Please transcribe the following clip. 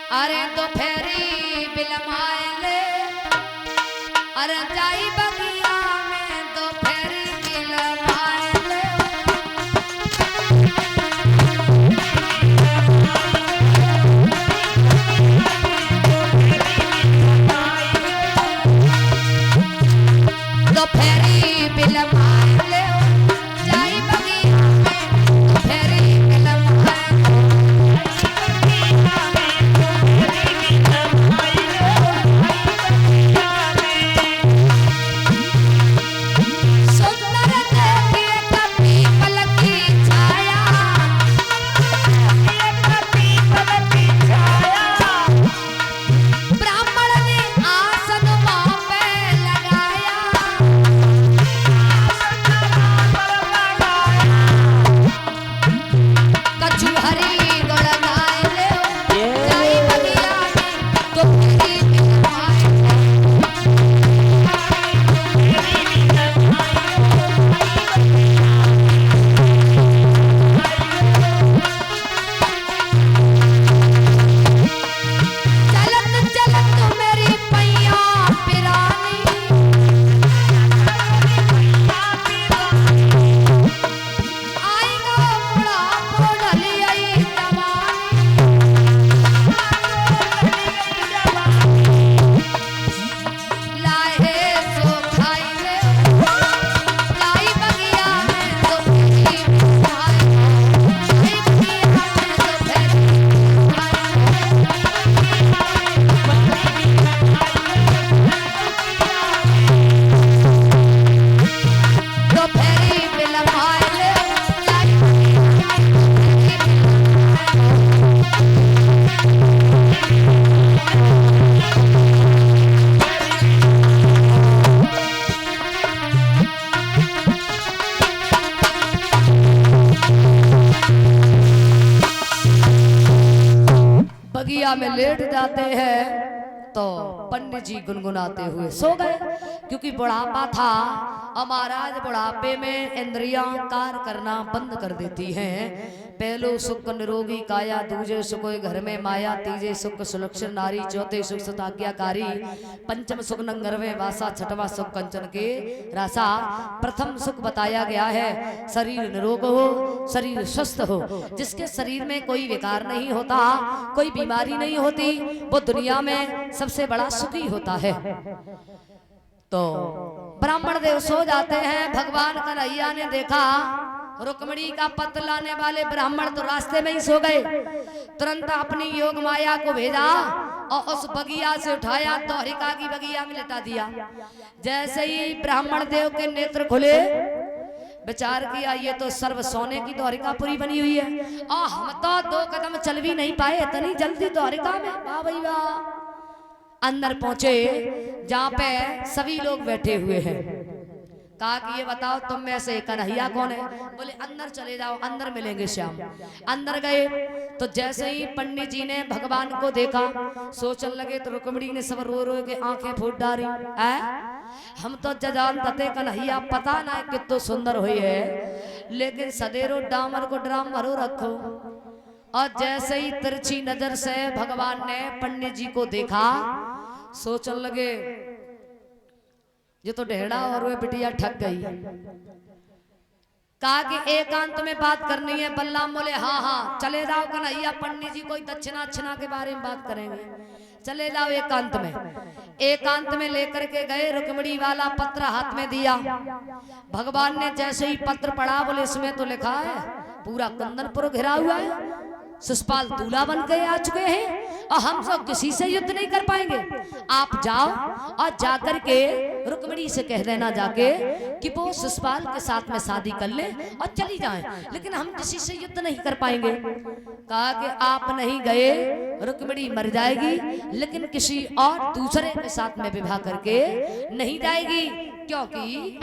अरे दोपहरी बिलमाए अरे जाई बगिया में दोपहरी बिलमाए दोपहरी बिलमाए जाई बगिया में दोपहरी बगिया में लेट जाते हैं तो पंडित जी गुनगुनाते हुए सो गए, क्योंकि बुढ़ापा था। अब महाराज बुढ़ापे में इंद्रियां कार्य करना बंद कर देती हैं। पहलो सुख निरोगी काया, दूजे सुख घर में माया, तीजे सुख सुलक्षण नारी, चौथे सुख सताज्ञाकारी, पंचम सुख नंगरवे वासा, छठवां सुख कंचन के रासा। प्रथम सुख बताया गया है शरीर निरोग हो, शरीर स्वस्थ हो, जिसके शरीर में कोई विकार नहीं होता, कोई बीमारी नहीं होती, वो दुनिया में सबसे बड़ा सुखी होता है। तो ब्राह्मण देव सो जाते हैं। भगवान कन्हैया ने देखा रुक्मिणी का पत्र लाने वाले ब्राह्मण तो रास्ते में ही सो गए। तुरंत अपनी योग माया को भेजा और उस बगिया से उठाया, द्वारिका की बगिया में लिटा दिया। जैसे ही ब्राह्मण देव के नेत्र खुले, विचार किया ये तो सर्व सोने की द्वारिकापुरी बनी हुई है, और हम तो 2 कदम चल भी नहीं पाए इतनी जल्दी द्वारिका में। वाह भाई वाह। अंदर पहुंचे जहां पे सभी लोग बैठे हुए हैं। कहा कि ये बताओ तुम में से कन्हैया कौन है? बोले अंदर चले जाओ, अंदर मिलेंगे श्याम। अंदर गए तो जैसे ही पंडित जी ने भगवान को देखा, सोचने लगे तो रुक्मिणी ने सब रो रो के आंखें फूट डाली। हम तो जजान तते कन्हैया पता ना कितो सुंदर हुई है, लेकिन सदेरो डामर को ड्राम भरो रखो। और जैसे ही तिरछी नजर से भगवान ने पंडित जी को देखा, सोचने लगे ये तो ढेड़ा और वे बिटिया ठग गई। कहा कि एकांत में बात करनी है। बलराम बोले हाँ हाँ चले जाओ कन्हैया, पंडित जी कोई दक्षिणा के बारे में बात करेंगे, चले जाओ एकांत में। एकांत में लेकर के गए, रुक्मिणी वाला पत्र हाथ में दिया। भगवान ने जैसे ही पत्र पढ़ा, बोले इसमें तो लिखा है पूरा कुंदनपुर घिरा हुआ है, शिषपाल दूल्हा बन गए आ चुके हैं, और हम सब किसी से युद्ध नहीं कर पाएंगे। आप जाओ और जाकर के रुक्मिणी से कह देना जाके कि वो शिषपाल के साथ में शादी कर ले और चली जाएं, लेकिन हम किसी से युद्ध नहीं कर पाएंगे। कहा कि आप नहीं गए, रुक्मिणी मर जाएगी, लेकिन किसी और दूसरे के साथ में विवाह करके नहीं जाएगी, क्योंकि